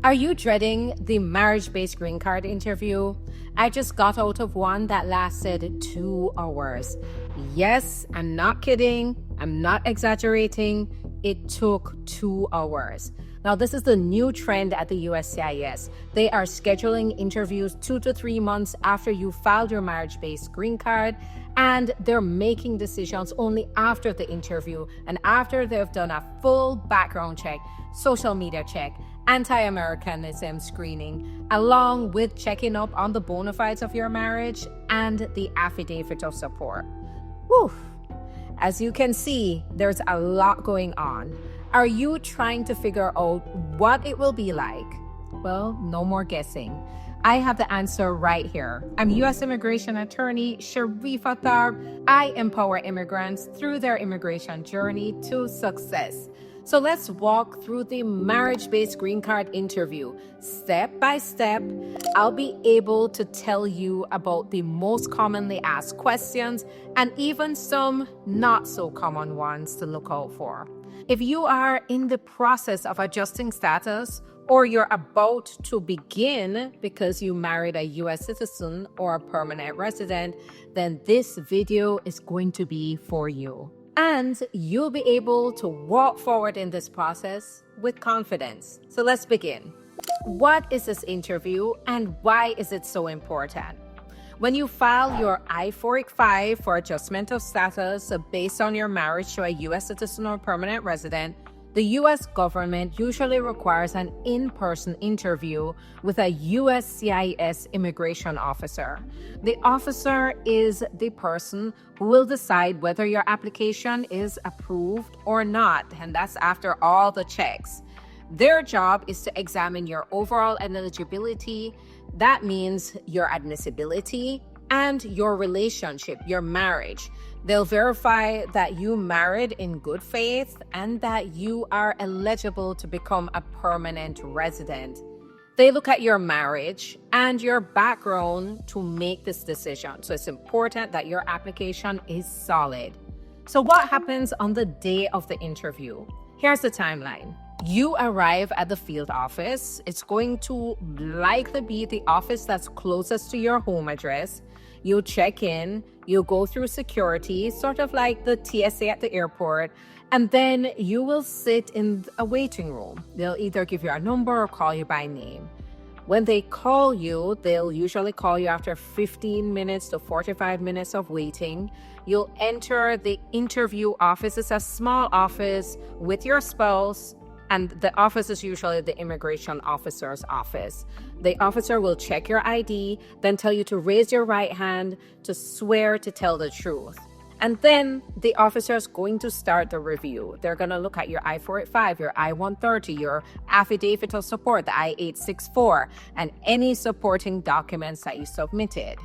Are you dreading the marriage-based green card interview? I just got out of one that lasted 2 hours. Yes, I'm not kidding. I'm not exaggerating. It took 2 hours. Now, this is the new trend at the USCIS. They are scheduling interviews 2 to 3 months after you filed your marriage-based green card, and they're making decisions only after the interview and after they've done a full background check, social media check, anti-Americanism screening, along with checking up on the bona fides of your marriage and the affidavit of support. Whew. As you can see, there's a lot going on. Are you trying to figure out what it will be like? Well, no more guessing. I have the answer right here. I'm U.S. immigration attorney Sharifa Tharpe. I empower immigrants through their immigration journey to success. So let's walk through the marriage-based green card interview. Step by step, I'll be able to tell you about the most commonly asked questions and even some not so common ones to look out for. If you are in the process of adjusting status or you're about to begin because you married a U.S. citizen or a permanent resident, then this video is going to be for you. And you'll be able to walk forward in this process with confidence. So let's begin. What is this interview and why is it so important? When you file your I-485 for adjustment of status based on your marriage to a U.S. citizen or permanent resident, the U.S. government usually requires an in-person interview with a USCIS immigration officer. The officer is the person who will decide whether your application is approved or not, and that's after all the checks. Their job is to examine your overall eligibility. That means your admissibility and your relationship, your marriage. They'll verify that you married in good faith and that you are eligible to become a permanent resident. They look at your marriage and your background to make this decision. So it's important that your application is solid. So what happens on the day of the interview? Here's the timeline. You arrive at the field office. It's going to likely be the office that's closest to your home address. You check in, you go through security, sort of like the TSA at the airport, and then you will sit in a waiting room. They'll either give you a number or call you by name. When they call you, they'll usually call you after 15 minutes to 45 minutes of waiting. You'll enter the interview office. It's a small office with your spouse, and the office is usually the immigration officer's office. The officer will check your ID, then tell you to raise your right hand to swear to tell the truth. And then the officer is going to start the review. They're going to look at your I-485, your I-130, your affidavit of support, the I-864, and any supporting documents that you submitted.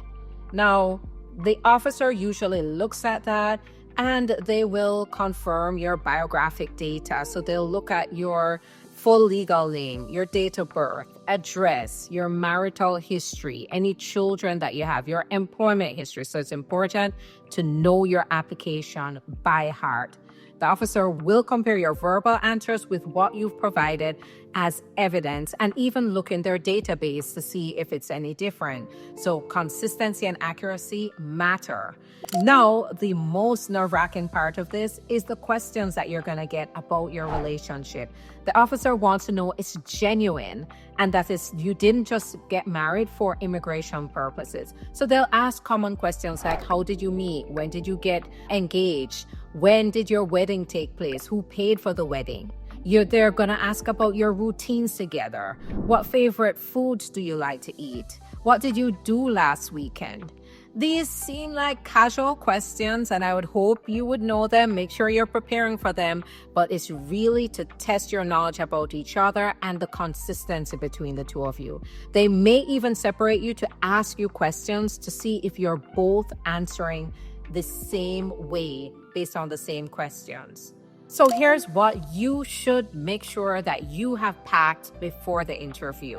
Now, the officer usually looks at that and they will confirm your biographic data. So they'll look at your full legal name, your date of birth, address, your marital history, any children that you have, your employment history. So it's important to know your application by heart. The officer will compare your verbal answers with what you've provided as evidence and even look in their database to see if it's any different. So consistency and accuracy matter. Now, the most nerve-wracking part of this is the questions that you're going to get about your relationship. The officer wants to know it's genuine and that you didn't just get married for immigration purposes. So they'll ask common questions like, how did you meet? When did you get engaged? When did your wedding take place? Who paid for the wedding? They're going to ask about your routines together. What favorite foods do you like to eat? What did you do last weekend? These seem like casual questions, and I would hope you would know them. Make sure you're preparing for them, but it's really to test your knowledge about each other and the consistency between the two of you. They may even separate you to ask you questions to see if you're both answering the same way based on the same questions. So here's what you should make sure that you have packed before the interview.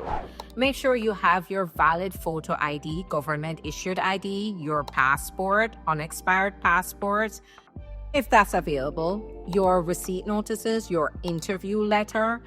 Make sure you have your valid photo ID, government issued ID, your passport, unexpired passports, if that's available, your receipt notices, your interview letter,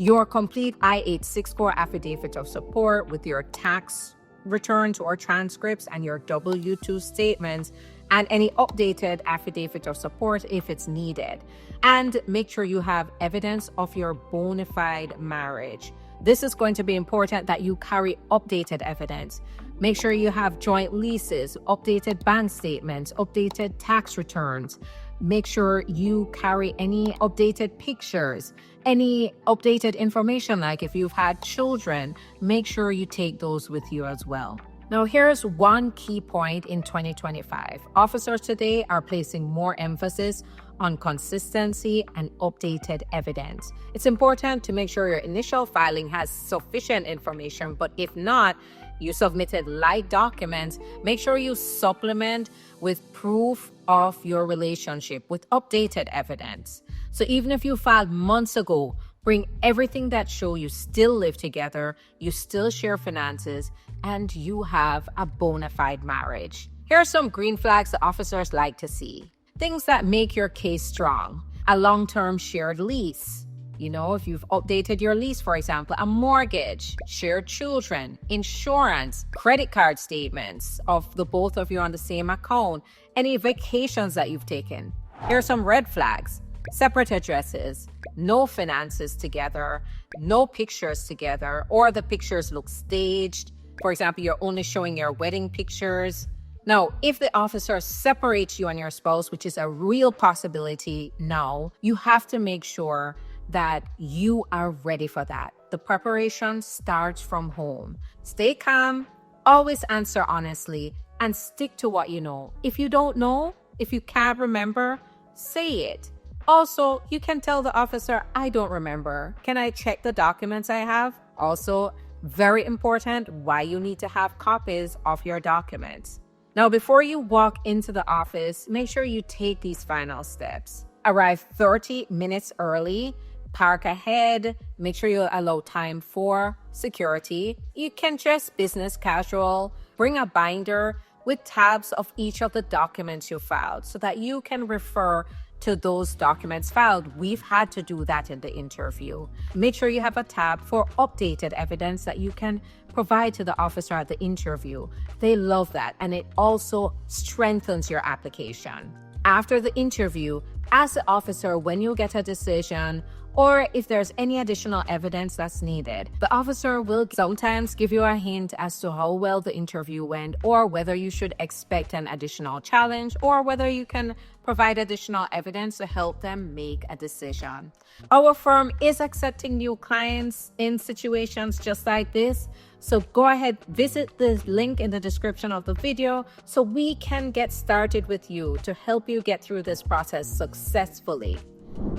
your complete I-864 affidavit of support with your tax returns or transcripts and your W-2 statements, and any updated affidavit of support if it's needed. And make sure you have evidence of your bona fide marriage. This is going to be important that you carry updated evidence. Make sure you have joint leases, updated bank statements, updated tax returns. Make sure you carry any updated pictures, any updated information, like if you've had children, make sure you take those with you as well. Now, here's one key point in 2025. Officers today are placing more emphasis on consistency and updated evidence. It's important to make sure your initial filing has sufficient information, but if not, you submitted light documents, make sure you supplement with proof of your relationship with updated evidence. So even if you filed months ago, bring everything that show you still live together, you still share finances, and you have a bona fide marriage. Here are some green flags that officers like to see. Things that make your case strong. A long-term shared lease. If you've updated your lease, for example, a mortgage, shared children, insurance, credit card statements of the both of you on the same account, any vacations that you've taken. Here are some red flags. Separate addresses, no finances together, no pictures together, or the pictures look staged. For example, you're only showing your wedding pictures. Now, if the officer separates you and your spouse, which is a real possibility now, you have to make sure that you are ready for that. The preparation starts from home. Stay calm, always answer honestly, and stick to what you know. If you don't know, if you can't remember, say it. Also, you can tell the officer, I don't remember. Can I check the documents I have? Also, very important, why you need to have copies of your documents. Now, before you walk into the office, make sure you take these final steps. Arrive 30 minutes early, park ahead, make sure you allow time for security. You can dress business casual, bring a binder with tabs of each of the documents you filed so that you can refer to those documents filed. We've had to do that in the interview. Make sure you have a tab for updated evidence that you can provide to the officer at the interview. They love that, and it also strengthens your application. After the interview, ask the officer when you get a decision or if there's any additional evidence that's needed. The officer will sometimes give you a hint as to how well the interview went, or whether you should expect an additional challenge, or whether you can provide additional evidence to help them make a decision. Our firm is accepting new clients in situations just like this. So go ahead, visit the link in the description of the video so we can get started with you to help you get through this process successfully.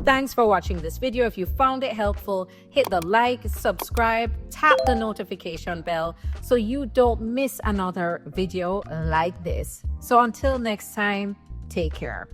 Thanks for watching this video. If you found it helpful, hit the like, subscribe, tap the notification bell so you don't miss another video like this. So until next time, take care.